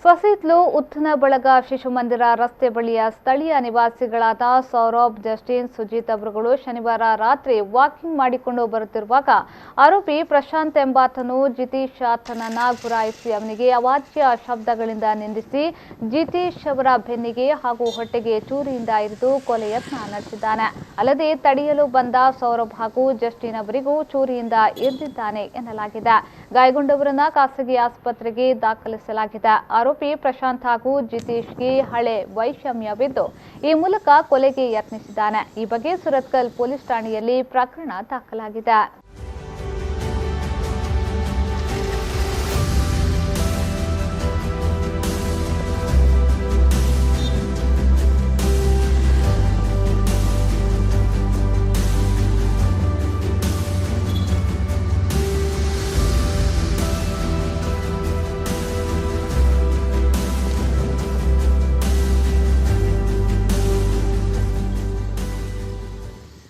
ಫಸೀತ್ಲು ಉತ್ಥನ ಬಳಗ ಶಿಶು ಮಂದಿರ ರಸ್ತೆ ಬಳಿಯ ಸ್ಥಳೀಯ ನಿವಾಸಿಗಳಾದ ಸೌರಭ್, ಜಸ್ಟಿನ್, ಸುಜಿತ್ ಅವರುಗಳು ಶನಿವಾರ ರಾತ್ರಿ ವಾಕಿಂಗ್ ಮಾಡಿಕೊಂಡು ಬರುತ್ತಿರುವಾಗ ಆರೋಪಿ ಪ್ರಶಾಂತ್ ಎಂಬಾತನು ಜಿತೀಶ್ ಆತನನ್ನ ಗುರಾಯಿಸಿ ಅವನಿಗೆ ಅವಾಚ್ಯ ಶಬ್ದಗಳಿಂದ ನಿಂದಿಸಿ ಜಿತೀಶ್ ಅವರ ಬೆನ್ನಿಗೆ ಹಾಗೂ ಹೊಟ್ಟೆಗೆ ಚೂರಿಯಿಂದ ಇರಿದು ಕೊಲೆ ಯತ್ನ ನಡೆಸಿದ್ದಾನೆ. ಅಲ್ಲದೆ ತಡೆಯಲು ಬಂದ ಸೌರಭ್ ಹಾಗೂ ಜಸ್ಟಿನ್ ಅವರಿಗೂ ಚೂರಿಯಿಂದ ಇರಿದಿದ್ದಾನೆ ಎನ್ನಲಾಗಿದೆ. ಗಾಯಗೊಂಡವರನ್ನ ಖಾಸಗಿ ಆಸ್ಪತ್ರೆಗೆ ದಾಖಲಿಸಲಾಗಿದೆ. ಆರೋಪಿ ಪ್ರಶಾಂತ್ ಹಾಗೂ ಜಿತೀಶ್ಗೆ ಹಳೆ ವೈಷಮ್ಯವಿದ್ದು ಈ ಮೂಲಕ ಕೊಲೆಗೆ ಯತ್ನಿಸಿದ್ದಾನೆ. ಈ ಬಗ್ಗೆ ಸುರತ್ಕಲ್ ಪೊಲೀಸ್ ಠಾಣೆಯಲ್ಲಿ ಪ್ರಕರಣ ದಾಖಲಾಗಿದೆ.